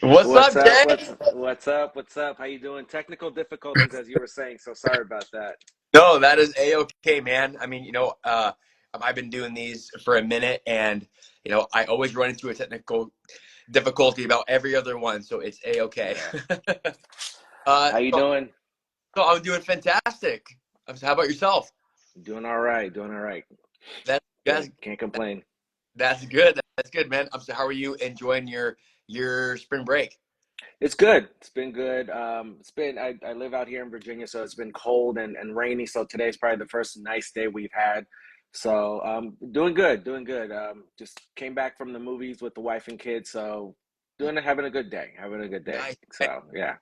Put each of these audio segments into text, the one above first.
What's What's up, up? Jay? What's up? How you doing? Technical difficulties, as you were saying. So sorry about that. No, that is a-okay, man. I mean, I've been doing these for a minute, and I always run into a technical difficulty about every other one, so it's a-okay. Yeah. uh, How you so, doing? so I'm doing fantastic. How about yourself? Doing all right. Doing all right. That's that's Can't complain. that's good. That's good, man. How are you enjoying your spring break? It's good. It's been good. I live out here in Virginia, so it's been cold and rainy. So today's probably the first nice day we've had. So doing good, doing good. Just came back from the movies with the wife and kids. So having a good day, having a good day. Nice. So yeah.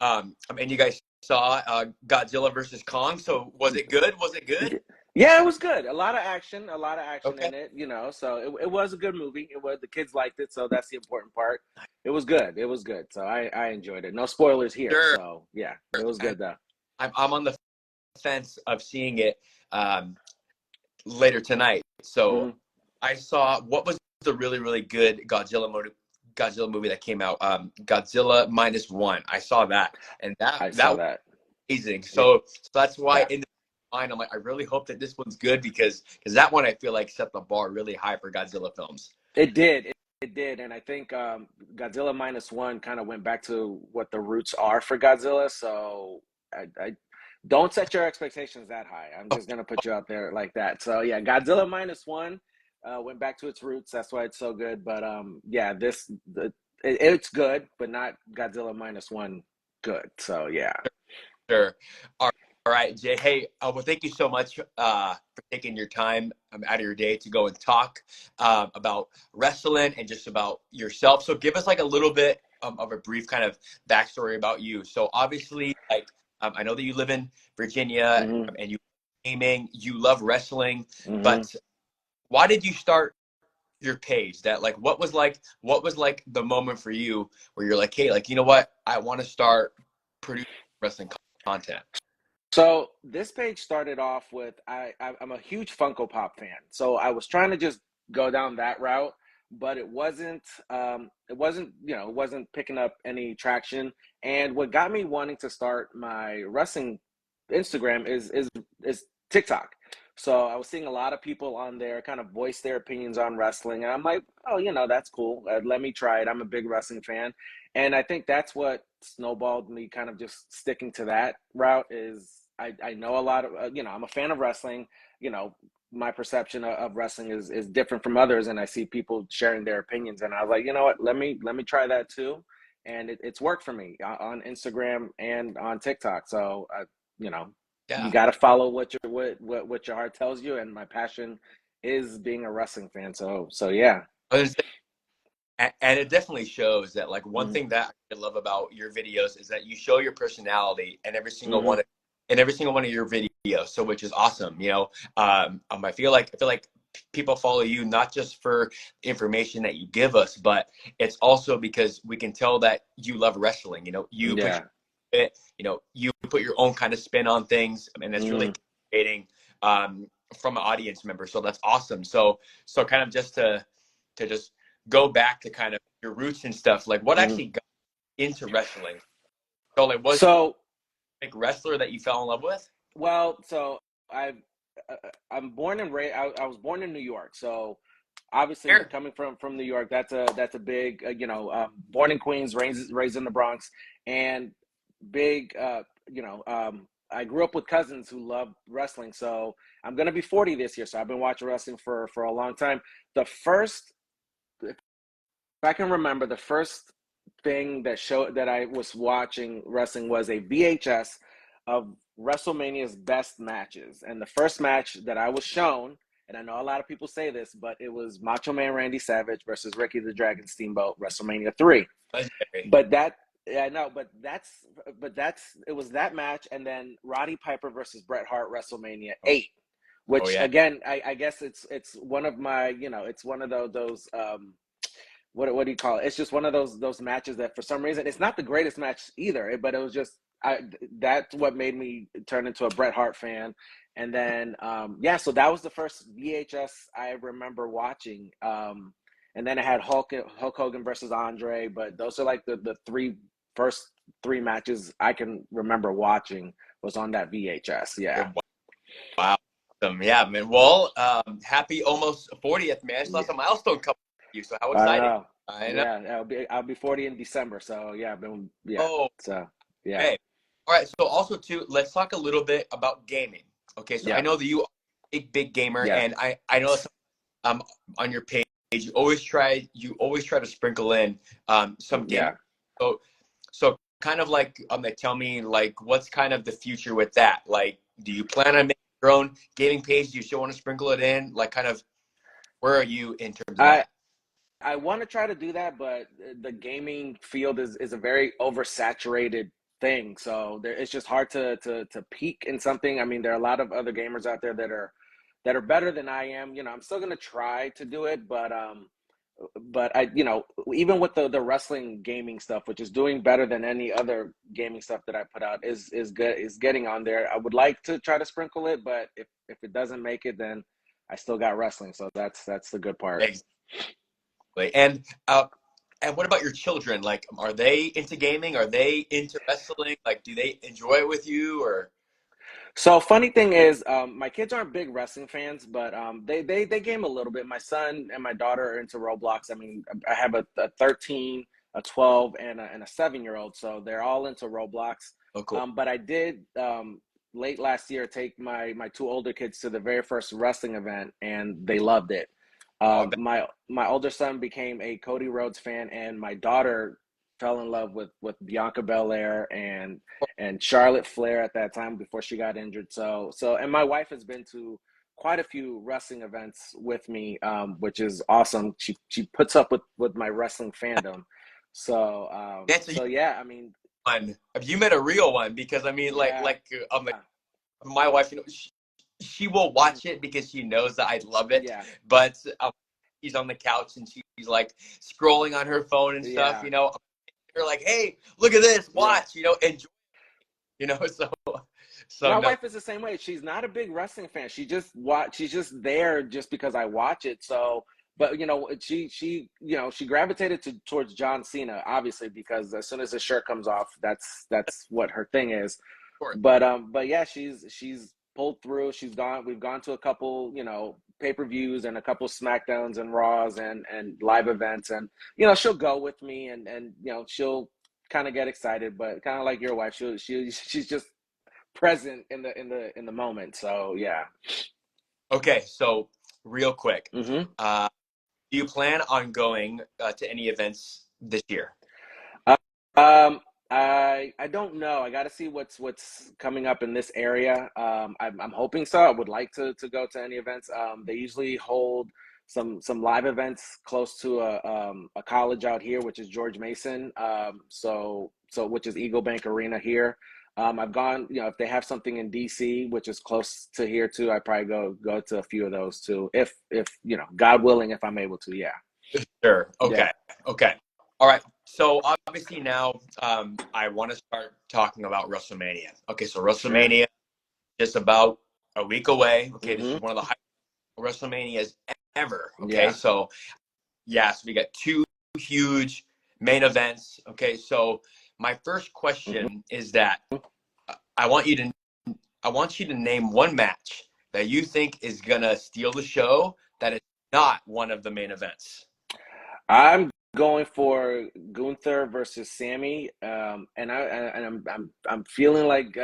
And you guys saw Godzilla versus Kong. So was it good? Was it good? Yeah, it was good. A lot of action Okay. in it, So it was a good movie. It was the kids liked it, so that's the important part. It was good. It was good. So I enjoyed it. No spoilers here. Sure. So yeah, it was good though. I'm on the fence of seeing it um, later tonight. So Hmm. I saw what was the really good Godzilla movie that came out. Godzilla -1. I saw that, and that I that saw was that. amazing. Yeah, So that's why yeah. in mind I'm like I really hope that this one's good because that one I feel like set the bar really high for Godzilla films. It did. It did, and I think Godzilla -1 kind of went back to what the roots are for Godzilla. So I don't set your expectations that high. I'm just gonna put you out there like that. So yeah, Godzilla -1 went back to its roots. That's why it's so good. But yeah, it's good, but not Godzilla -1 good. So yeah. Sure. All right, Jay. Hey, well, thank you so much for taking your time out of your day to go and talk about wrestling and just about yourself. So, give us like a little bit of a brief kind of backstory about you. So, obviously, I know that you live in Virginia Hmm. and you gaming, you love wrestling, Hmm. but why did you start your page? That like, what was like the moment for you where you're like, hey, like, you know what, I want to start producing wrestling content. So this page started off with I'm a huge Funko Pop fan, so I was trying to just go down that route, but it wasn't picking up any traction. And what got me wanting to start my wrestling Instagram is TikTok. So I was seeing a lot of people on there kind of voice their opinions on wrestling, and I'm like, oh, that's cool. Let me try it. I'm a big wrestling fan, and I think that's what snowballed me kind of just sticking to that route is I know a lot of I'm a fan of wrestling. you know my perception of wrestling is different from others, and I see people sharing their opinions, and I was like, you know what, let me try that too. And it's worked for me on Instagram and on TikTok. So you know you Yeah. got to follow what your heart tells you, and my passion is being a wrestling fan. So yeah. And it definitely shows that like one Hmm. thing that I love about your videos is that you show your personality in Hmm. every single one of your videos. So which is awesome. I feel like people follow you not just for information that you give us, but it's also because we can tell that you love wrestling. You put Yeah. it, you put your own kind of spin on things, and that's really Hmm. captivating um, from an audience member. So that's awesome. So kind of just to just go back to kind of your roots and stuff. Like, what Hmm. actually got into wrestling? So, like, was So it a wrestler that you fell in love with? so I've I'm born and raised. I was born in New York, so obviously Here. coming from New York, that's a big born in Queens, raised in the Bronx, and big I grew up with cousins who love wrestling. So I'm gonna be 40 this year, so I've been watching wrestling for a long time. The first, if I can remember, the first thing that I was watching wrestling was a VHS of WrestleMania's best matches. And the first match that I was shown, and I know a lot of people say this, but it was Macho Man Randy Savage versus Ricky the Dragon Steamboat, WrestleMania 3. Legendary. But that yeah, no, but that's it was that match, and then Roddy Piper versus Bret Hart, WrestleMania Oh, 8, oh which yeah. again, I guess it's one of my, it's one of those what do you call it? It's just one of those matches that for some reason it's not the greatest match either, but it was just that's what made me turn into a Bret Hart fan. And then yeah, so that was the first VHS I remember watching. and then it had Hulk Hogan versus Andre. But those are like the first three matches I can remember watching was on that VHS. Yeah. Wow. Yeah, man. Well, happy almost 40th, man. So Yeah. that's a milestone coming for you. So how I exciting. know. I know. Yeah, I'll be 40 in December. So yeah, yeah. Oh, So yeah, okay. All right. So also too, let's talk a little bit about gaming. Okay. So I yeah, know that you are a big gamer, yeah, and I know on your page you always try to sprinkle in some gaming. yeah. So so kind of like tell me like what's kind of the future with that? Like, do you plan on making your own gaming page? Do you still want to sprinkle it in? Like, kind of where are you in terms of I that? I want to try to do that, but the gaming field is a very oversaturated thing. So it's just hard to peak in something. I mean, there are a lot of other gamers out there that are better than I am. You know, I'm still gonna try to do it, but I, even with the wrestling gaming stuff, which is doing better than any other gaming stuff that I put out, is getting on there. I would like to try to sprinkle it, but if it doesn't make it, then I still got wrestling. So that's the good part. Exactly. And what about your children? Like, are they into gaming? Are they into wrestling? Like, do they enjoy it with you or? So funny thing is, my kids aren't big wrestling fans, but they game a little bit. My son and my daughter are into Roblox. I mean, I have a 13, a 12, and a 7 year old, so they're all into Roblox. Oh, cool. But I did late last year take my two older kids to the very first wrestling event, and they loved it. Oh, I bet. My older son became a Cody Rhodes fan, and my daughter fell in love with Bianca Belair and Charlotte Flair at that time before she got injured. And my wife has been to quite a few wrestling events with me, which is awesome. She puts up with my wrestling fandom. Man, so you So yeah, I mean, one. Have you met a real one? Because I mean, yeah, like my wife, she will mhm, watch it because she knows that I love it. yeah, But she's on the couch and she's like scrolling on her phone and stuff. yeah, You're like, hey, look at this, yeah. watch. Enjoy. So My no, wife is the same way. She's not a big wrestling fan. She's just there just because I watch it. So, but she gravitated towards John Cena obviously because as soon as his shirt comes off, that's what her thing is. of course. But yeah, she's pulled through. We've gone to a couple, pay-per-views and a couple SmackDowns and Raws and live events, and she'll go with me, and she'll kind of get excited, but kind of like your wife, she's just present in the moment. So yeah. Okay, so real quick, Hmm. uh, do you plan on going to any events this year? Uh, um, I don't know. I got to see what's coming up in this area. I'm hoping so. I would like to go to any events. They usually hold some live events close to a college out here, which is George Mason. So which is Eagle Bank Arena here. I've gone. If they have something in DC, which is close to here too, I probably go to a few of those too. If God willing, if I'm able to. Yeah. Sure. Yeah. Okay. Okay. All right. So obviously now I want to start talking about WrestleMania. Okay, so Sure. WrestleMania just about a week away. Okay, this Hmm. is one of the highest WrestleManias ever. Okay, Yeah. so yes, we got two huge main events. Okay, so my first Hmm. question is that I want you to I want you to name one match that you think is gonna steal the show that is not one of the main events. I'm going for Gunther versus Sammy, and I'm feeling like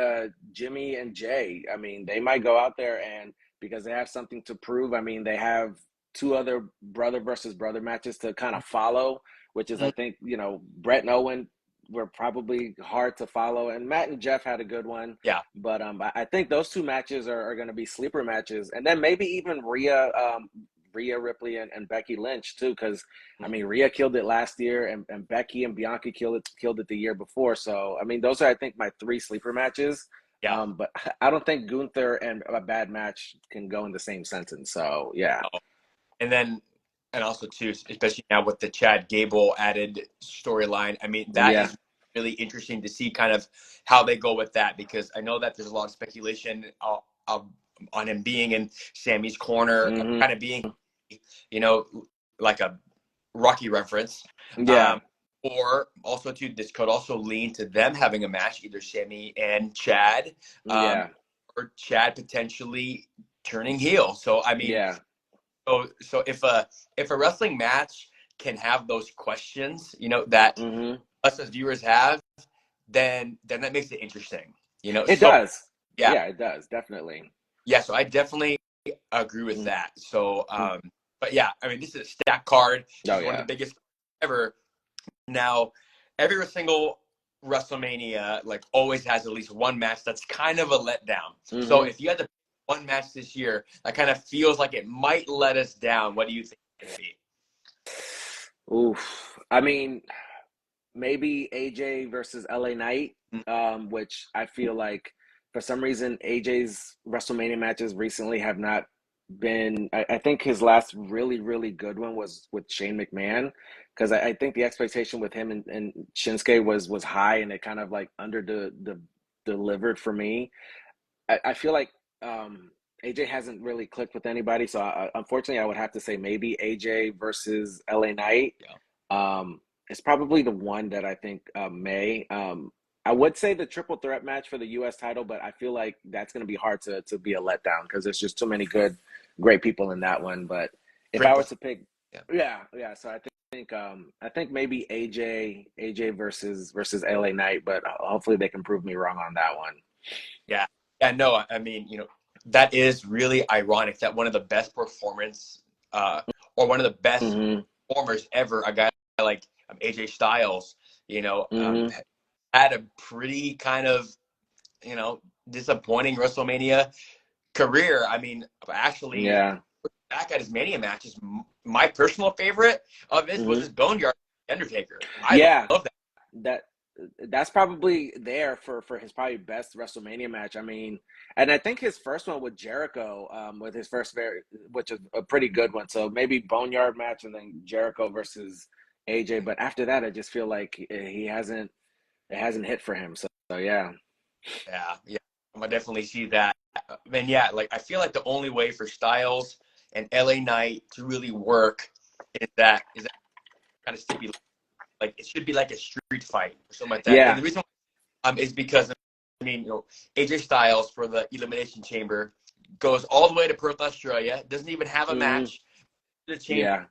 Jimmy and Jay. I mean, they might go out there and because they have something to prove. I mean, they have two other brother versus brother matches to kind of follow, which is I Mm, think Brett and Owen were probably hard to follow, and Matt and Jeff had a good one. yeah. But I think those two matches are going to be sleeper matches, and then maybe even Rhea Ripley and Becky Lynch too, because I Mm, mean Rhea killed it last year, and Becky and Bianca killed it the year before. So I mean those are I think my three sleeper matches. yeah. But I don't think Gunther and a bad match can go in the same sentence. So yeah, Oh, and then and also too, especially now with the Chad Gable added storyline. I mean, that yeah, is really interesting to see kind of how they go with that because I know that there's a lot of speculation on him being in Sammy's corner, hmm kind of being, you know, like a Rocky reference. Yeah, Um, or also to this could also lean to them having a match, either Sammy and Chad, um, yeah, or Chad potentially turning heel. So I mean, yeah. so if a wrestling match can have those questions, that Hmm. us as viewers have, then that makes it interesting. It So does. yeah, Yeah, it does definitely. yeah. So I definitely agree with Mm-hmm. that. So, but yeah, I mean, this is a stack card. This Oh is one of the yeah. biggest ever. Now, every single WrestleMania like always has at least one match that's kind of a letdown. So Hmm. if you had to pick one match this year that kind of feels like it might let us down, what do you think it would be? Oof. I mean, maybe AJ versus LA Knight, Mm, which I feel like for some reason AJ's WrestleMania matches recently have not been. I think his last really, really good one was with Shane McMahon, because I think the expectation with him and Shinsuke was high, and it kind of like delivered for me. I feel like AJ hasn't really clicked with anybody, so unfortunately, I would have to say maybe AJ versus LA Knight. yeah, It's probably the one that I think may. I would say the triple threat match for the U.S. title, but I feel like that's going to be hard to be a letdown because there's just too many great people in that one. But if great I were point. to pick, Yeah, yeah, yeah. So I think maybe AJ versus LA Knight, but hopefully they can prove me wrong on that one. yeah, yeah. No, I mean, that is really ironic that one of the best or one of the best Hmm. performers ever, a guy like AJ Styles, you know, um, Hmm. had a pretty kind of you know disappointing WrestleMania career. I mean, actually, Yeah. back at his Mania matches, my personal favorite of his was Hmm. his Boneyard Undertaker. I Yeah. love that. That that's probably there for his probably best WrestleMania match. I mean, and I think his first one with Jericho, with his first which is a pretty good one. So maybe Boneyard match and then Jericho versus AJ. But after that, I just feel like he hasn't it hasn't hit for him. So yeah. Yeah, yeah, I definitely see that. And yeah, like I feel like the only way for Styles and LA Knight to really work is that kind of stipulate like it should be like a street fight or something like that. And Yeah. the reason is because I mean AJ Styles for the Elimination Chamber goes all the way to Perth, Australia. Doesn't even have a Hmm. match. The chamber Yeah.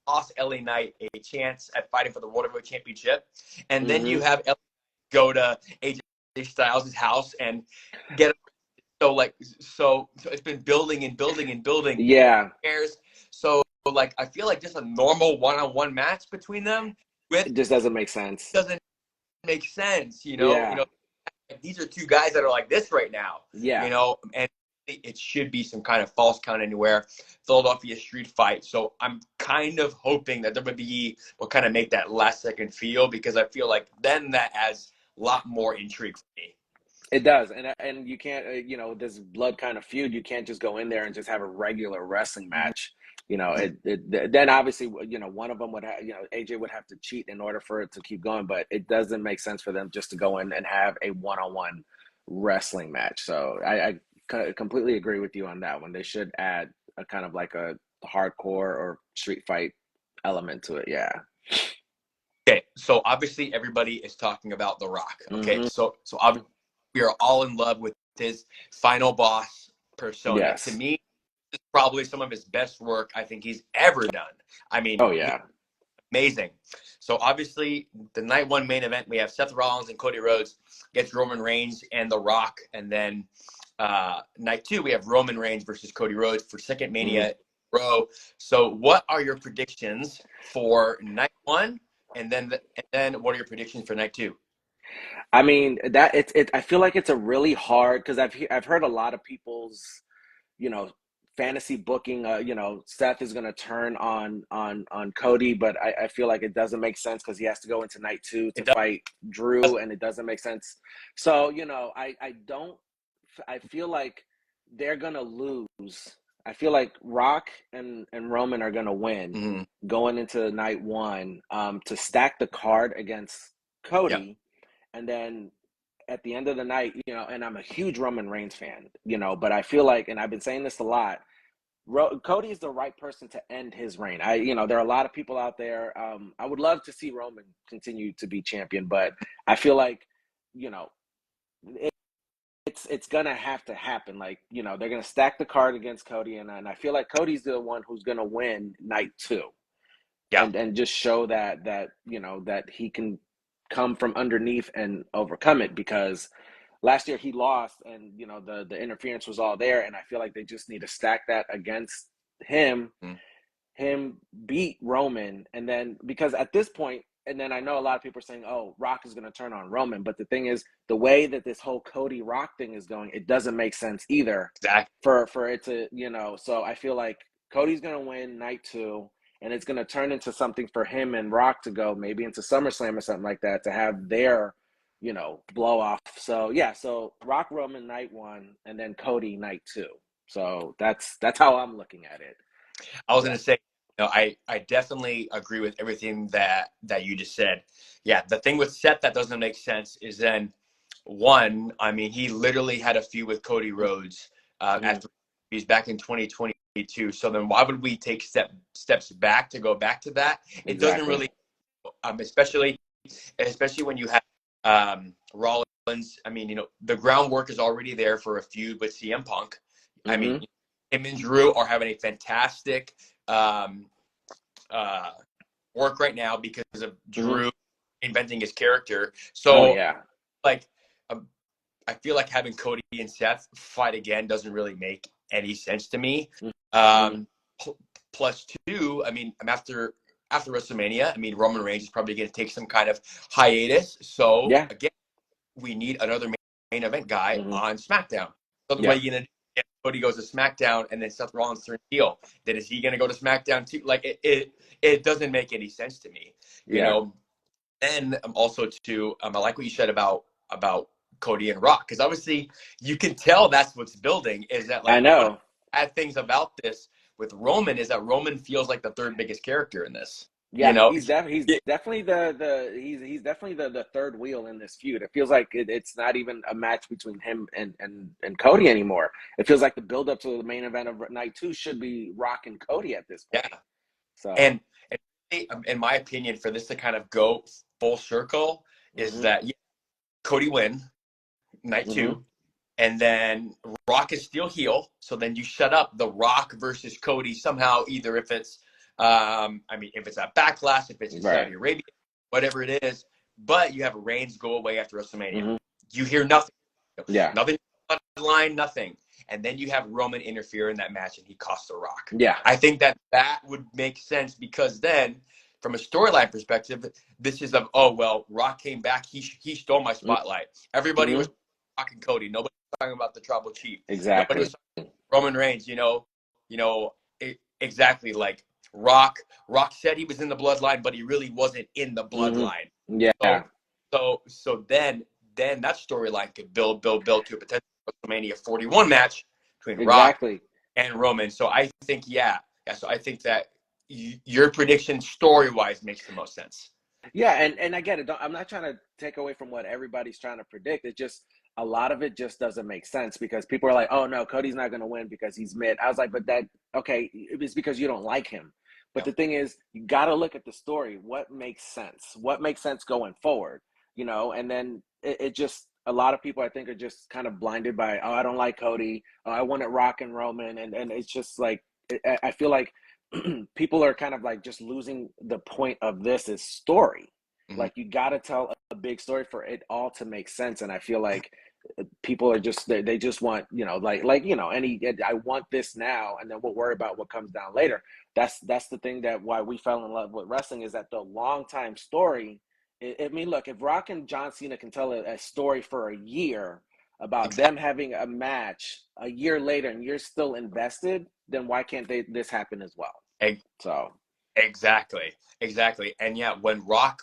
lost LA Knight a chance at fighting for the World Heavyweight Championship, and then you Hmm. have LA go to AJ Styles' house and get so it's been building and building and building Yeah. pairs. So like I feel like just a normal one-on-one match between them with It just doesn't make sense. doesn't make sense. Yeah. Like, these are two guys that are like this right now. Yeah. And it should be some kind of false count anywhere. Philadelphia street fight. So I'm kind of hoping that WWE will kind of make that last second feel because I feel like then that adds a lot more intrigue for me. It does, and you can't, this blood kind of feud. You can't just go in there and just have a regular wrestling Mhm. match. Then obviously, one of them would have, AJ would have to cheat in order for it to keep going. But it doesn't make sense for them just to go in and have a one-on-one wrestling match. So I completely agree with you on that one. They should add a kind of like a hardcore or street fight element to it. Yeah. Okay, so obviously everybody is talking about The Rock. Okay, Hmm. so obviously we are all in love with his final boss persona. To Yes. me, it's probably some of his best work I think he's ever done. I mean, Oh he's yeah. amazing. So obviously the night one main event we have Seth Rollins and Cody Rhodes against Roman Reigns and The Rock, and then night two we have Roman Reigns versus Cody Rhodes for second Hmm. Mania in a row. So what are your predictions for night one? And then what are your predictions for night two? I mean that it. I feel like it's a really hard because I've heard a lot of people's you know fantasy booking. Seth is going to turn on Cody, but I feel like it doesn't make sense because he has to go into night two to It fight does. Drew, and it doesn't make sense. So I don't. I feel like they're gonna lose. I feel like Rock and Roman are gonna win Mm-hmm. going into night one, to stack the card against Yeah. Cody, and then at the end of the night, and I'm a huge Roman Reigns fan, but I feel like, and I've been saying this a lot, Cody is the right person to end his reign. There are a lot of people out there. I would love to see Roman continue to be champion, but I feel like, you know, it, it's gonna have to happen. Like, they're gonna stack the card against Cody, and I feel like Cody's the one who's gonna win night two, Yeah. and just show that he can come from underneath and overcome it, because last year he lost, and the interference was all there, and I feel like they just need to stack that against him Mm. him beat Roman, and then, because at this point, and then I know a lot of people are saying, "Oh, Rock is going to turn on Roman," but the thing is, the way that this whole Cody Rock thing is going, it doesn't make sense either Exactly. for it to, So I feel like Cody's going to win night two, and it's going to turn into something for him and Rock to go maybe into SummerSlam or something like that, to have their blow off. So yeah, so Rock Roman night one, and then Cody night two. So that's how I'm looking at it. I was Yeah. going to say, I definitely agree with everything that you just said. Yeah, the thing with Seth that doesn't make sense is then one, I mean, he literally had a feud with Cody Rhodes Mm-hmm. at he's back in 2022. So then why would we take steps back to go back to that? It doesn't Exactly. really, especially when you have Rollins. I mean, the groundwork is already there for a feud with CM Punk. I mean, Mm-hmm. him and Drew are having a fantastic um, uh, work right now because of Mm-hmm. Drew inventing his character. Oh So, yeah. like, um, I feel like having Cody and Seth fight again doesn't really make any sense to me. Mm-hmm. Um, plus two, I mean, I'm after WrestleMania. I mean, Roman Reigns is probably going to take some kind of hiatus. So Yeah. again, we need another main event guy Mm-hmm. on SmackDown. So what Yeah. are you gonna do? If Cody goes to SmackDown and then Seth Rollins turns heel, then is he gonna go to SmackDown too? Like it doesn't make any sense to me. You Yeah. know. And also too, I like what you said about Cody and Rock, because obviously you can tell that's what's building. Is that I like one of know. the bad things about this with Roman is that Roman feels like the third biggest character in this. You Yeah, know. he's definitely he's definitely the third wheel in this feud. It feels like it's not even a match between him and Cody anymore. It feels like the build up to the main event of night two should be Rock and Cody at this Yeah. point. So, And, in my opinion, for this to kind of go full circle, is hmm that yeah, Cody win night hmm two, and then Rock is still heel. So then you shut up the Rock versus Cody somehow, either if it's, I mean, if it's at Backlash, if it's in right, Saudi Arabia, whatever it is. But you have Reigns go away after WrestleMania. hmm You hear nothing, yeah, nothing, line, nothing, and then you have Roman interfere in that match, and he costs the Rock. yeah, I think that would make sense because then, from a storyline perspective, this is of oh well, Rock came back, he stole my spotlight. Everybody hmm was talking Cody. Nobody was talking about the Tribal Chief. Nobody exactly, was talking Roman Reigns. Exactly like Rock. Rock said he was in the bloodline, but he really wasn't in the hmm bloodline. yeah, So then that storyline could build to a potential WrestleMania 41 match between Rock exactly. and Roman. So I think yeah. So I think that your prediction story wise makes the most sense. Yeah, and I get it. I'm not trying to take away from what everybody's trying to predict. It just, a lot of it just doesn't make sense, because people are like, "Oh no, Cody's not going to win because he's mid." I was like, "But that okay? It's because you don't like him." But Yeah, the thing is, you got to look at the story. What makes sense? What makes sense going forward? And then it just, a lot of people I think are just kind of blinded by, "Oh, I don't like Cody. Oh, I want it Rock and Roman," and it's just like, I feel like people are kind of like just losing the point of this is story. mm-hmm. Like, you got to tell a big story for it all to make sense. And I feel like people are just, they just want, any, I want this now, and then we'll worry about what comes down later. That's the thing, that why we fell in love with wrestling, is that the long time story. I mean, look, if Rock and John Cena can tell a story for a year about Exactly. them having a match a year later, and you're still invested, then why can't this happen as well? So, Exactly. And yeah, when Rock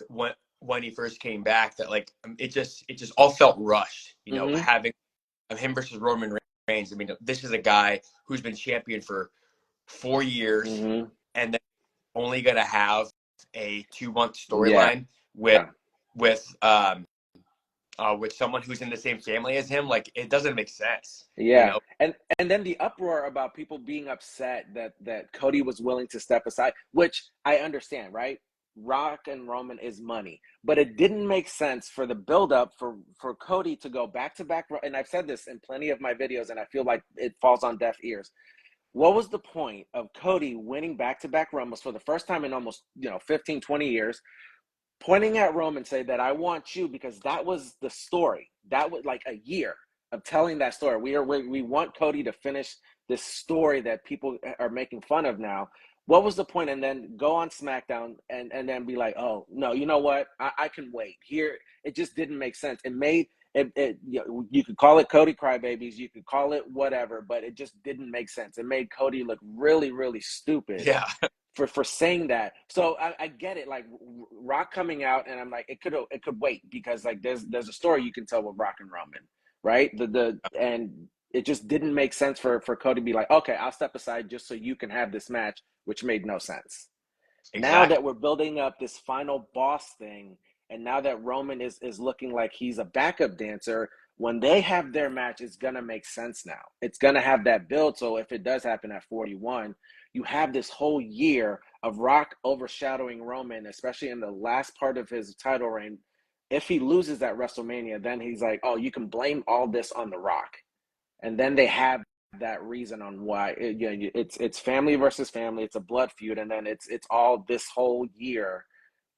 when he first came back, that like it just all felt rushed. mm-hmm, Having him versus Roman Reigns. I mean, this is a guy who's been champion for 4 years, mm-hmm, and then only going to have a 2 month yeah, storyline with with with someone who's in the same family as him. Like, it doesn't make sense, you Yeah, know? and then the uproar about people being upset that Cody was willing to step aside, which I understand, right? Rock and Roman is money, but it didn't make sense for the buildup for Cody to go back to back. And I've said this in plenty of my videos, and I feel like it falls on deaf ears. What was the point of Cody winning back to back Rumbles for the first time in almost 15, 20 years? Pointing at Rome and say that I want you because that was the story. That was like a year of telling that story. We want Cody to finish this story that people are making fun of now. What was the point? And then go on SmackDown and then be like, oh no, you know what? I can wait. Here, it just didn't make sense. It made it you could call it Cody crybabies, you could call it whatever, but it just didn't make sense. It made Cody look really, really stupid Yeah, for saying that. So I get it. Like Rock coming out, and I'm like, it could wait because like there's a story you can tell with Rock and Roman, right? The and it just didn't make sense for Cody to be like, okay, I'll step aside just so you can have this match, which made no sense. Now exactly. that we're building up this final boss thing, and now that Roman is looking like he's a backup dancer, when they have their match, it's gonna make sense now. It's gonna have that build. So if it does happen at 41, you have this whole year of Rock overshadowing Roman, especially in the last part of his title reign. If he loses at WrestleMania, then he's like, oh, you can blame all this on The Rock. And then they have that reason on why it's family versus family. It's a blood feud, and then it's all this whole year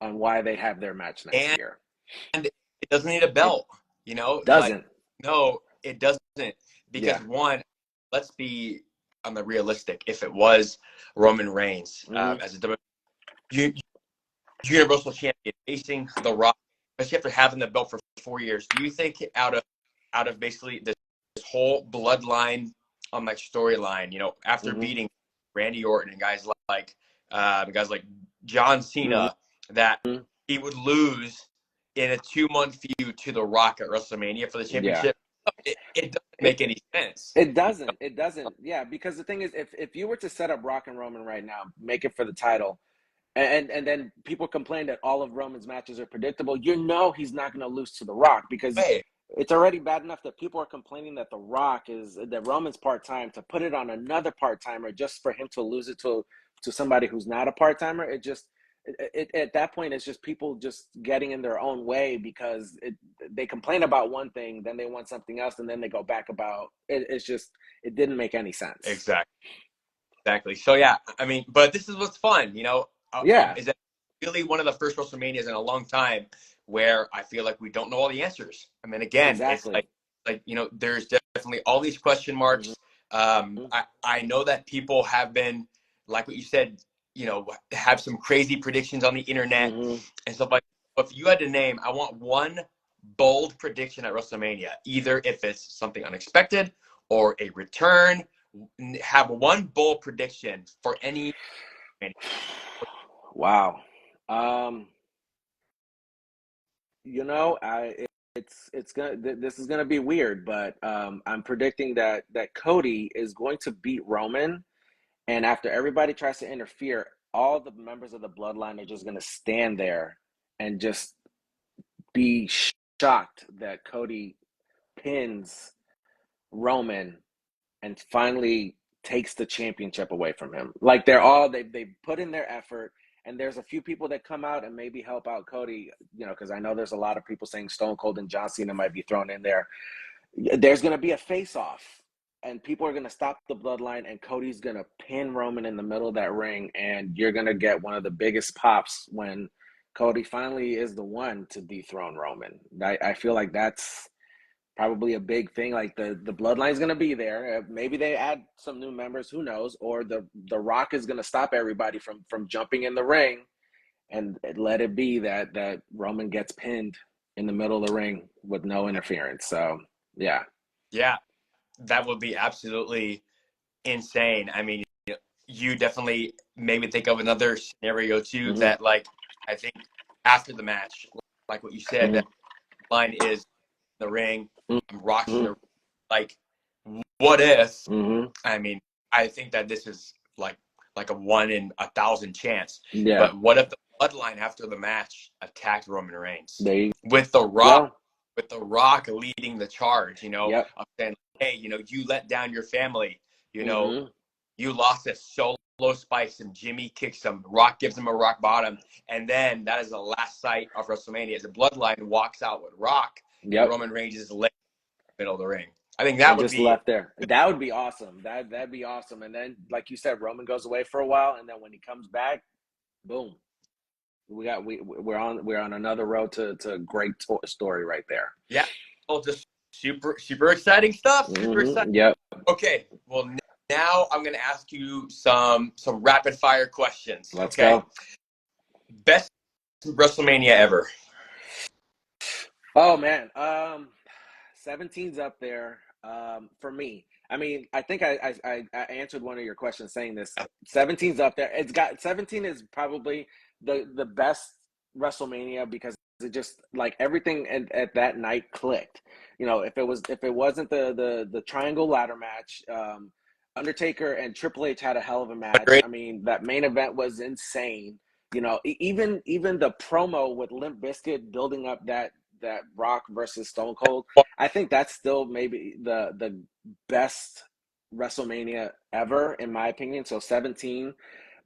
on why they have their match next And year. it doesn't need a It belt, like, doesn't. no, it doesn't. Because Yeah. one, let's be on the realistic. If it was Roman Reigns Mm-hmm. as a Universal Champion facing The Rock, especially after having the belt for 4 years, do you think out of basically this whole bloodline like storyline, after Mm-hmm. beating Randy Orton and guys like John Mm-hmm. Cena, that he would lose in a 2-month feud to The Rock at WrestleMania for the Yeah. championship? It doesn't It make any sense. it doesn't. It doesn't. Yeah, because the thing is, if you were to set up Rock and Roman right now, make it for the title, and then people complain that all of Roman's matches are predictable, he's not going to lose to The Rock because Hey, it's already bad enough that people are complaining that that Roman's part time. To put it on another part timer just for him to lose it to somebody who's not a part timer, at that point it's just people just getting in their own way because they complain about one thing, then they want something else, and then they go back about it. It's just it didn't make any sense. exactly. Exactly. So yeah, I mean, but this is what's fun, Yeah, is that really one of the first WrestleManias in a long time where I feel like we don't know all the answers. I mean, again, it's exactly. like there's definitely all these question Mm-hmm. marks. I know that people have been, like what you said, have some crazy predictions on the internet Mm-hmm. and stuff like that. But if you had to name, I want one bold prediction at WrestleMania, either if it's something unexpected or a return. Have one bold prediction for any. Wow. Um, I it's gonna this is gonna be weird, but I'm predicting that Cody is going to beat Roman, and after everybody tries to interfere, all the members of the bloodline are just gonna stand there and just be shocked that Cody pins Roman and finally takes the championship away from him. Like they put in their effort, and there's a few people that come out and maybe help out Cody, because I know there's a lot of people saying Stone Cold and John Cena might be thrown in there. There's going to be a face off, and people are going to stop the bloodline, and Cody's going to pin Roman in the middle of that ring, and you're going to get one of the biggest pops when Cody finally is the one to dethrone Roman. I feel like that's probably a big thing. Like the bloodline's going to be there. Maybe they add some new members, who knows? Or the Rock is going to stop everybody from jumping in the ring, and let it be that Roman gets pinned in the middle of the ring with no interference. So yeah. Yeah, that would be absolutely insane. I mean, you definitely made me think of another scenario too. Mm-hmm. That, like, I think after the match, like what you said, Mm-hmm. that line is the ring, rocks in Mm-hmm. the, like, what if? Mm-hmm. I mean, I think that this is like a 1 in 1,000 chance. Yeah. But what if the bloodline after the match attacked Roman Reigns There you with The Rock go. with The Rock leading the charge, Yep. of saying, hey, you let down your family, you know, Mm-hmm. you lost it. Solo spikes him, Jimmy kicks him, Rock gives him a rock bottom, and then that is the last sight of WrestleMania as the Bloodline walks out with Rock and Yep. Roman Reigns' leg in the middle of the ring. I think that And would just be left there. That would be awesome. That'd be awesome. And then, like you said, Roman goes away for a while, and then when he comes back, boom, we're on another road to a great story right there. yeah, well, just super super exciting stuff. Super exciting. Mm-hmm. Yep. Okay, well now I'm gonna ask you some rapid fire questions. Let's Okay, go. best WrestleMania ever. Oh man, 17's up there for me. I mean, I think I answered one of your questions saying this. 17's up there. 17 is probably the best WrestleMania because it just like everything at that night clicked. If it wasn't the triangle ladder match, Undertaker and Triple H had a hell of a match. Great. I mean, that main event was insane. Even the promo with Limp Bizkit building up that Rock versus Stone Cold, I think that's still maybe the best WrestleMania ever in my opinion. So 17,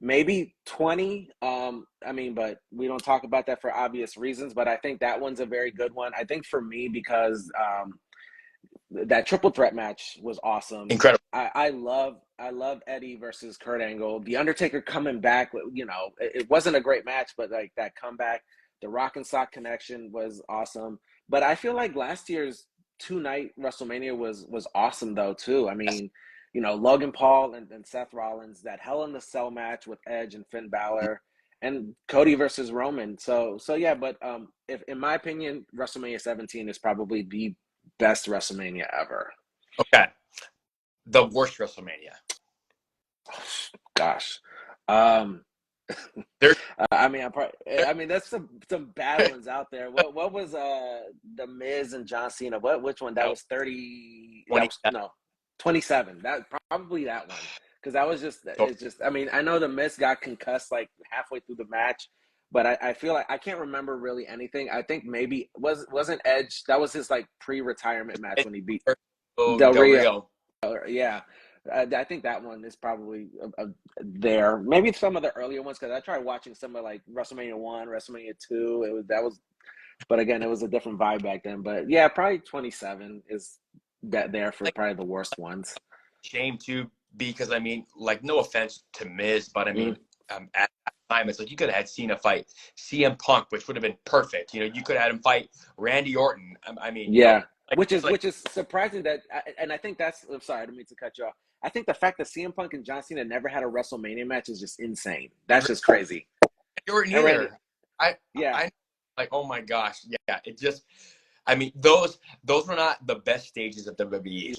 maybe 20. I mean, but we don't talk about that for obvious reasons. But I think that one's a very good one. I think for me because that triple threat match was awesome. Incredible. I love Eddie versus Kurt Angle. The Undertaker coming back, it wasn't a great match, but like that comeback, the Rock and Sock connection was awesome. But I feel like last year's two-night WrestleMania was awesome though too. I Yes. mean, Logan Paul and Seth Rollins, that Hell in the Cell match with Edge and Finn Balor, and Cody versus Roman. So yeah, but if in my opinion, WrestleMania 17 is probably the best WrestleMania ever. Okay. The worst WrestleMania. Gosh. Um, There's I mean, that's some bad ones out there. What was the Miz and John Cena? Which one? That was 30. That 20. was no 27. That probably that one because that was just it's just. I mean, I know the Miz got concussed like halfway through the match, but I feel like I can't remember really anything. I think maybe wasn't Edge. That was his like pre-retirement match when he beat Del Del Rio. Rio. Yeah, I think that one is probably there. Maybe some of the earlier ones because I tried watching some of like WrestleMania 1, WrestleMania 2. But again, it was a different vibe back then. But yeah, probably 27 is that there for Like probably the worst ones. shame too, because I mean, like no offense to Miz, but I Mm, mean, at that time it's like you could have had Cena fight CM Punk, which would have been perfect. You could have had him fight Randy Orton. I mean, yeah, like which is like which is surprising and I think that's. I'm sorry, I didn't mean to cut you off. I think the fact that CM Punk and John Cena never had a WrestleMania match is just insane. That's just crazy. Randy Orton And Randy, either. I yeah, I like oh my gosh, yeah, it just. I mean, those were not the best stages of WWE.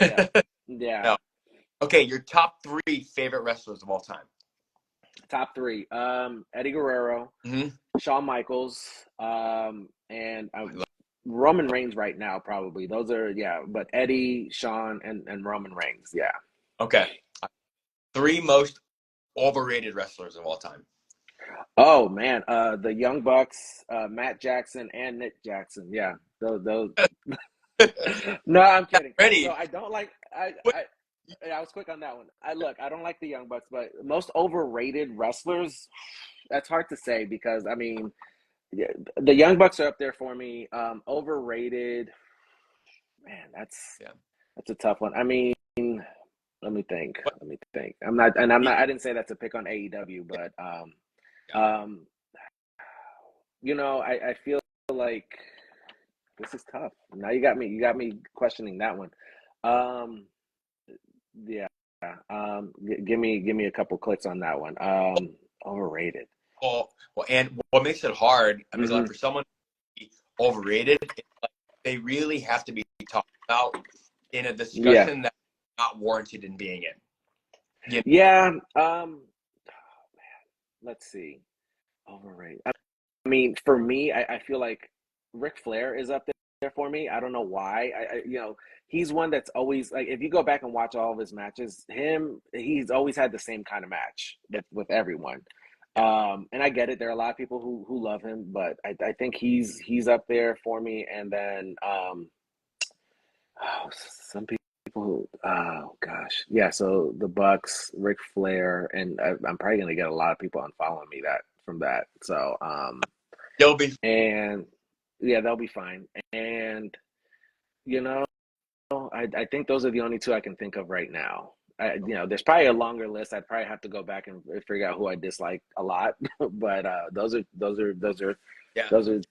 yeah, yeah. No. Okay, your top three favorite wrestlers of all time. Top three: Eddie Guerrero, Mm-hmm. Shawn Michaels, and I love. Roman Reigns right now, probably. Those are, yeah, but Eddie, Shawn, and Roman Reigns, yeah. Okay, three most overrated wrestlers of all time. Oh man, the Young Bucks, Matt Jackson and Nick Jackson, yeah. Those. No, I'm kidding. So Ready? I don't like What? I was quick on that one. I don't like the Young Bucks, but most overrated wrestlers. That's hard to say because I mean, yeah, the Young Bucks are up there for me. Overrated, man. Yeah. That's a tough one. I mean, let me think. What? Let me think. I'm not, and I'm Yeah. not. I didn't say that to pick on AEW, but um, I feel like this is tough. Now you got me questioning that one. Um, yeah. Give me a couple clicks on that one. Overrated. Well, and what makes it hard? I mean, like Hmm. for someone to be overrated, they really have to be talked about in a Yeah. discussion that's not warranted in being in. Yeah. Let's see. Overrated. I mean, for me, I feel like Ric Flair is up there for me. I don't know why. He's one that's always like if you go back and watch all of his matches, he's always had the same kind of match with everyone. And I get it. There are a lot of people who love him, but I think he's up there for me. And then some people who, oh gosh, yeah. So the Bucks, Ric Flair, and I'm probably gonna get a lot of people unfollowing me that from that. So They'll be and yeah, they'll be fine. And you know, I think those are the only two I can think of right now. There's probably a longer list. I'd probably have to go back and figure out who I dislike a lot, but yeah. those are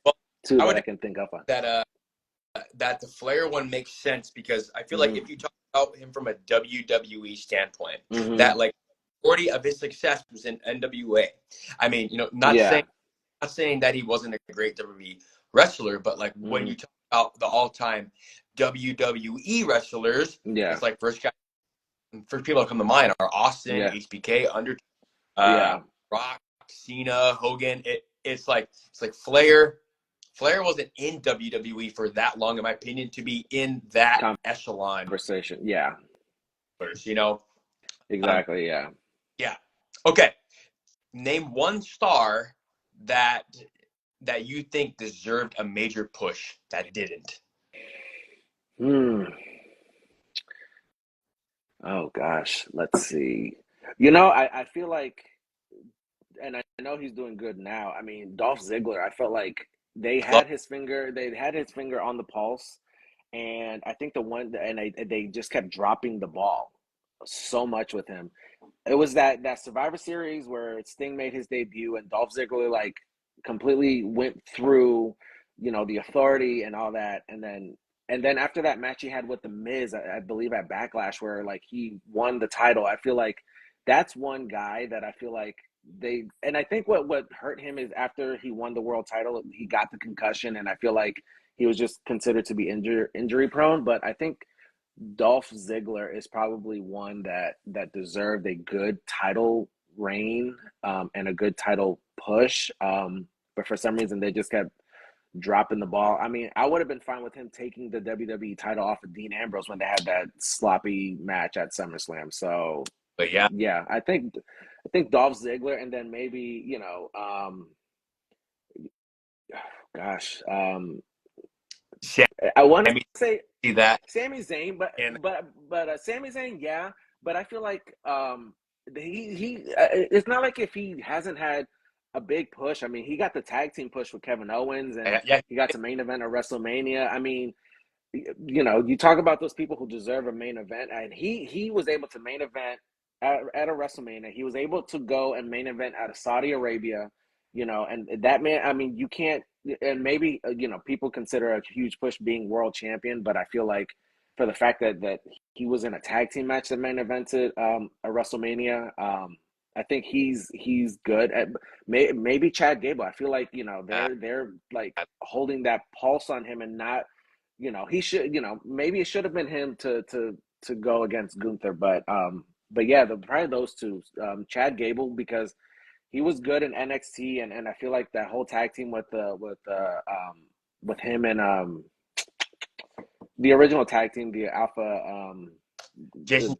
Well, two I that would I say can think of on. that the Flair one makes sense because I feel like Hmm. if you talk about him from a WWE standpoint, Hmm. that like majority of his success was in NWA. I mean, Yeah. not saying that he wasn't a great WWE wrestler, but like when Hmm. you talk about the all-time WWE wrestlers, Yeah. it's like first people that come to mind are Austin, Yeah. HBK, Undertaker, uh, Yeah. Rock, Cena, Hogan. It's like Flair. Flair wasn't in WWE for that long, in my opinion, to be in that echelon. Conversation. Yeah. You know, um, Exactly. Yeah. yeah. Okay, name one star that you think deserved a major push that didn't. Hmm. Oh gosh. Let's see. I feel like, and I know he's doing good now. I mean, Dolph Ziggler, I felt like Love, they had his finger on the pulse, and I think they just kept dropping the ball so much with him. It was that Survivor Series where Sting made his debut and Dolph Ziggler like completely went through, the authority and all that, and then after that match he had with the Miz, I believe at Backlash, where like he won the title. I feel like that's one guy that I feel like and I think what hurt him is after he won the world title, he got the concussion, and I feel like he was just considered to be injury prone. But I think Dolph Ziggler is probably one that deserved a good title reign, and a good title push. But for some reason, they just kept dropping the ball. I mean, I would have been fine with him taking the WWE title off of Dean Ambrose when they had that sloppy match at SummerSlam. So but yeah, yeah, I think Dolph Ziggler, and then maybe gosh, I want to Sammy, say see that, Sami Zayn, but and Sami Zayn, yeah. But I feel like it's not like if he hasn't had a big push. I mean, he got the tag team push with Kevin Owens, and yeah, he got to main event at WrestleMania. I mean, you talk about those people who deserve a main event, and he was able to main event at a WrestleMania. He was able to go and main event out of Saudi Arabia, and that man. I mean, you can't. And maybe people consider a huge push being world champion, but I feel like for the fact that he was in a tag team match that main evented a WrestleMania. I think he's good at maybe Chad Gable. I feel like uh, they're like holding that pulse on him and not he should, maybe it should have been him to go against Gunther, but yeah, probably those two, Chad Gable, because he was good in NXT, and I feel like that whole tag team with him and the original tag team, the Alpha, the Jason.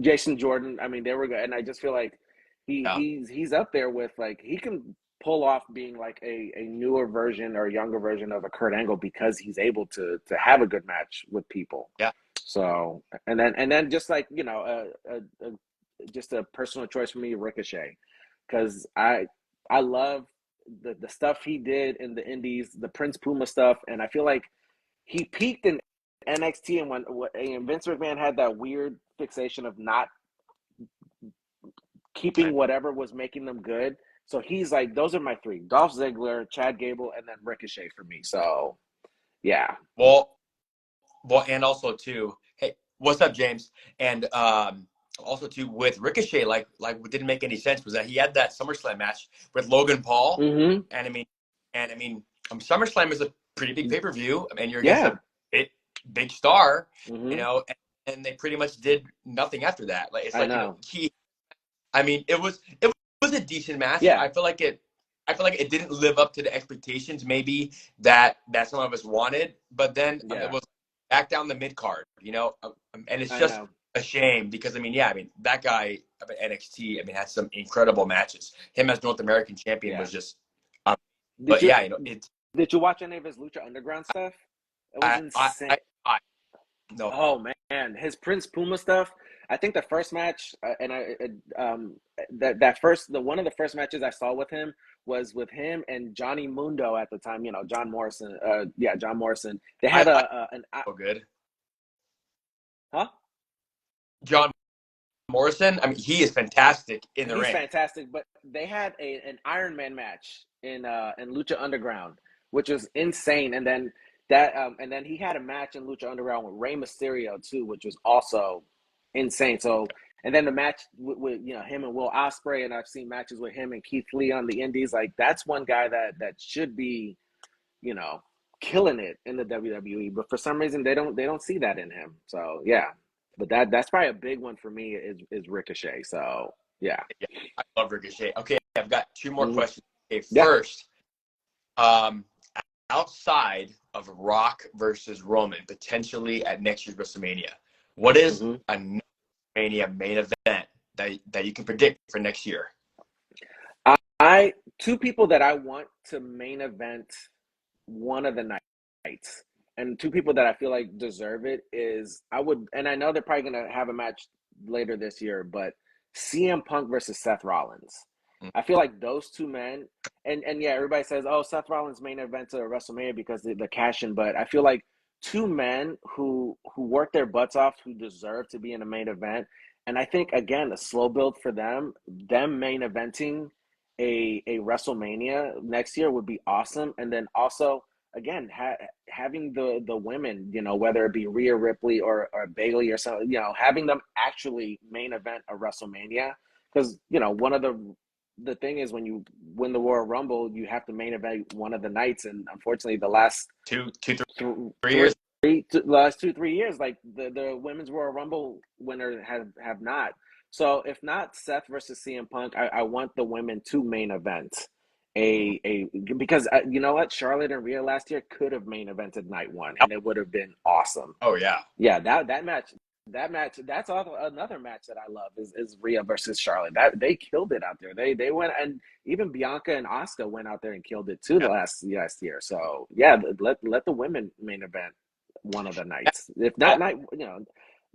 Jason Jordan. I mean, they were good, and I just feel like Yeah, he's up there with, like, he can pull off being like a newer version or younger version of a Kurt Angle because he's able to have a good match with people. yeah, So and then just like just a personal choice for me, Ricochet, because I love the stuff he did in the Indies, the Prince Puma stuff, and I feel like he peaked in NXT, and when Vince McMahon had that weird fixation of not keeping whatever was making them good. So he's like, those are my three: Dolph Ziggler, Chad Gable, and then Ricochet for me. So yeah. well, and also too, hey, what's up, James? And also too with Ricochet, like what didn't make any sense was that he had that SummerSlam match with Logan Paul, Mm-hmm. and I mean, SummerSlam is a pretty big pay per view, and you're against Yeah. a big star, Mm-hmm. and they pretty much did nothing after that. Like it's I like know. I mean, it was a decent match. Yeah. I feel like it didn't live up to the expectations maybe that some of us wanted, but then it Yeah. was back down the mid card, and it's I just know. a shame because that guy, of NXT, I mean, had some incredible matches. Him as North American champion Yeah. was just, um, Did but you yeah, you know, it's did you watch any of his Lucha Underground stuff? It was insane. I no, Oh man, his Prince Puma stuff. I think the first match, and that first the one of the first matches I saw with him was with him and Johnny Mundo at the time. You know, John Morrison. Yeah, John Morrison. They had I an so good. huh? John Morrison, I mean, he is fantastic in the He's ring. fantastic, but they had an Iron Man match in Lucha Underground, which was insane. And then and then he had a match in Lucha Underground with Rey Mysterio too, which was also insane. So and then the match with you know him and Will Ospreay, and I've seen matches with him and Keith Lee on the Indies. Like that's one guy that should be you know killing it in the WWE, but for some reason they don't see that in him. So yeah, but that's probably a big one for me is Ricochet. So yeah. Yeah, I love Ricochet. Okay, I've got two more Hmm. questions. Okay, Yeah. first, um, outside of Rock versus Roman, potentially at next year's WrestleMania, what is Hmm. a Mania main event that you can predict for next year? I two people that I want to main event one of the nights, and two people that I feel like deserve it is I would, and I know they're probably gonna have a match later this year, but CM Punk versus Seth Rollins. I feel like those two men, and yeah, everybody says, oh, Seth Rollins main event to WrestleMania because the cash in, but I feel like two men who work their butts off, who deserve to be in a main event, and I think again a slow build for them main eventing a WrestleMania next year would be awesome. And then also, again, having the women, you know, whether it be Rhea Ripley or Bailey or something, you know, having them actually main event a WrestleMania, because you know one of the thing is when you win the Royal Rumble, you have to main event one of the nights, and unfortunately, the last Two, two, th- 3 years. last 2 3 years, like the women's Royal Rumble winner have not. So if not Seth versus CM Punk, I want the women to main event a because you know what, Charlotte and Rhea last year could have main evented night one, and it would have been awesome. Oh yeah. Yeah, that match that's also another match that I love is Rhea versus Charlotte. That they killed it out there. They went, and even Bianca and Asuka went out there and killed it too the Yeah. last year. So yeah, let the women main event one of the nights. If not Well, night,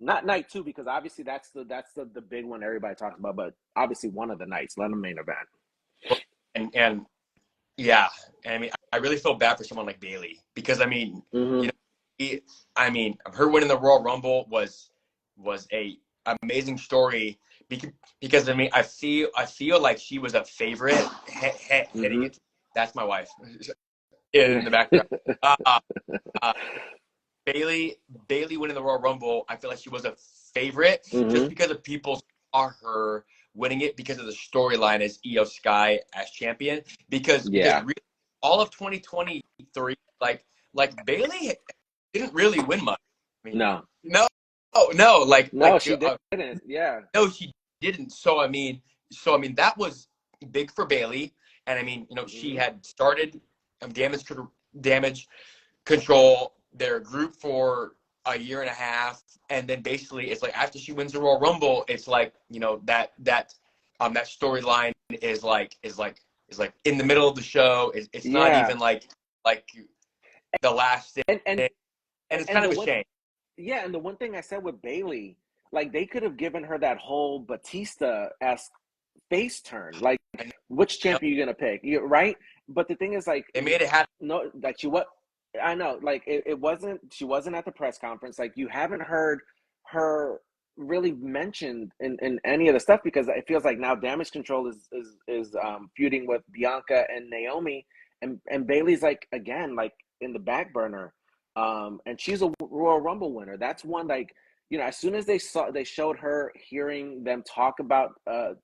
not night two, because obviously that's the big one everybody talks about. But obviously one of the nights, let them main event. and yeah, and I mean, I really feel bad for someone like Bailey because I mean, you Hmm. know, I mean, her winning the Royal Rumble was a amazing story because I mean, I feel like she was a favorite heading Hmm. into. That's my wife in the background. Uh, uh, Bailey Bailey winning the Royal Rumble, I feel like she was a favorite just Hmm. because of people saw her winning it because of the storyline as Io Sky as champion. Because Yeah. really, all of 2023, like Bailey didn't really win much. I mean, No. no, oh no, No, she didn't. Yeah. no, she didn't. So I mean that was big for Bailey, and I mean she Hmm. had started damage control their group for a year and a half, and then basically it's like after she wins the Royal Rumble, it's like that storyline is like in the middle of the show. It's not Yeah. even like the last And thing, and it's and kind the of a one shame. Yeah, and the one thing I said with Bailey, like they could have given her that whole Batista-esque face turn. Like, I know, which you know, champion you gonna pick? You right? But the thing is, like, they made it happen. no, like you what? I know, like it wasn't. She wasn't at the press conference. Like you haven't heard her really mentioned in any of the stuff because it feels like now Damage Control is feuding with Bianca and Naomi, and Bailey's like again like in the back burner. And she's a Royal Rumble winner. That's one like as soon as they showed her hearing them talk about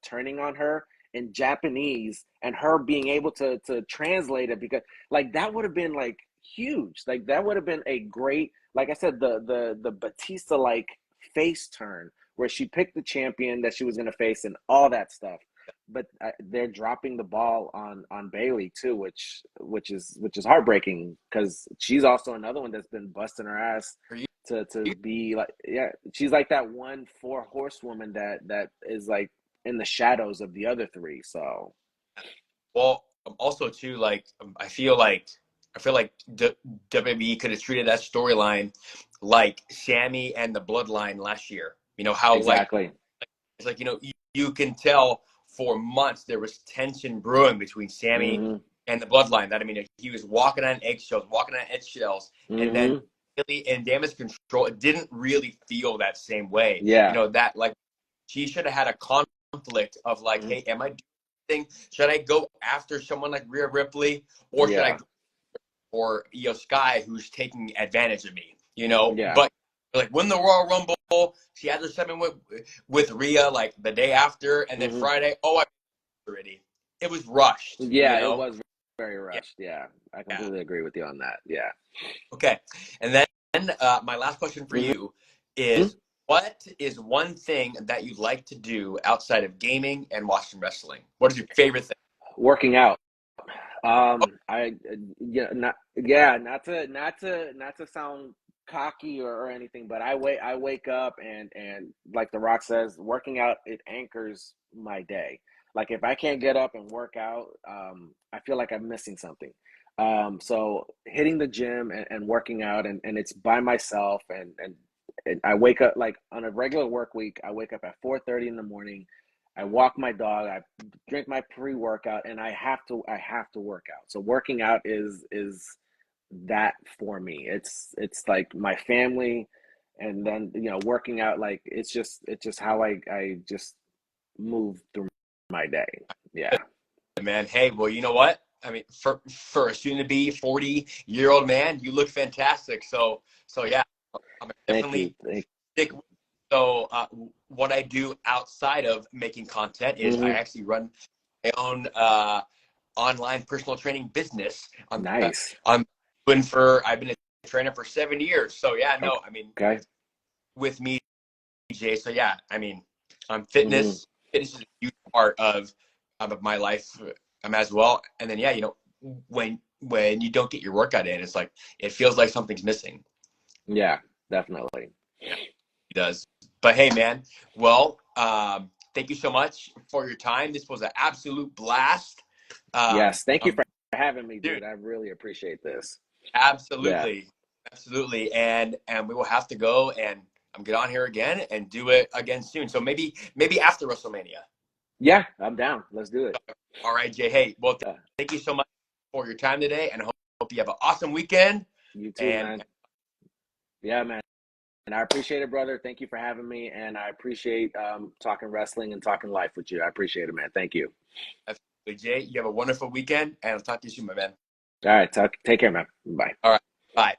turning on her in Japanese and her being able to translate it because like that would have been like huge. Like that would have been a great, like I said, the Batista like face turn where she picked the champion that she was going to face and all that stuff. But they're dropping the ball on Bailey too, which is heartbreaking because she's also another one that's been busting her ass For you, to be like she's like that one four horsewoman that is like in the shadows of the other three. So Well, also too, like I feel like WWE could have treated that storyline like Sammy and the Bloodline last year. You know how like exactly. it's like you can tell for months there was tension brewing between Sammy Mm-hmm. and the Bloodline. That I mean, he was walking on eggshells, and then Mm-hmm. really in Damage Control, it didn't really feel that same way. Yeah. That like she should have had a conflict of like, Mm-hmm. hey, am I doing thing? Should I go after someone like Rhea Ripley, or should I Yeah. go for Sky, who's taking advantage of me? Yeah. But like win the Royal Rumble, she had her segment with Rhea like the day after, and then Mm-hmm. Friday, oh, I already. It was rushed. Yeah, it was very Yeah, rushed. Yeah, I yeah. completely agree with you on that. Yeah. Okay, and then my last question for Mm-hmm. you is. What is one thing that you like to do outside of gaming and watching wrestling? What is your favorite thing? Working out. I yeah, not to sound cocky or anything, but I wake up and like The Rock says, working out, it anchors my day. Like if I can't get up and work out, I feel like I'm missing something. So hitting the gym and working out, and it's by myself, and I wake up like on a regular work week. I wake up at 4:30 in the morning. I walk my dog. I drink my pre-workout, and I have to work out. So working out is that for me. It's like my family, and then working out, like it's just how I just move through my day. Yeah. Man, hey, well, you know what? I mean, for a soon to be 40-year-old man, you look fantastic. So yeah, I'm Thank you. definitely stick with. So what I do outside of making content is I Hmm. actually run my own online personal training business. Nice. I've been a trainer for 7 years. So yeah, no, I mean, Okay. with me, Jay. So yeah, I mean, Hmm. fitness is a huge part of my life as well. And then yeah, when you don't get your workout in, it's like it feels like something's missing. Yeah, definitely. It does. But hey, man, well, thank you so much for your time. This was an absolute blast. Yes. Thank you Um, for having me, dude, dude. I really appreciate this. Yeah. absolutely, absolutely, and we will have to go and get on here again and do it again soon. So maybe after WrestleMania. Yeah, I'm down. Let's do it. All right, Jay. Hey, well, Uh, thank you so much for your time today, and I hope you have an awesome weekend. you too, And man. Yeah, man. And I appreciate it, brother. Thank you for having me. And I appreciate talking wrestling and talking life with you. I appreciate it, man. Thank you. Jay, you have a wonderful weekend, and I'll talk to you soon, my man. All right. Take care, man. Bye. All right, bye.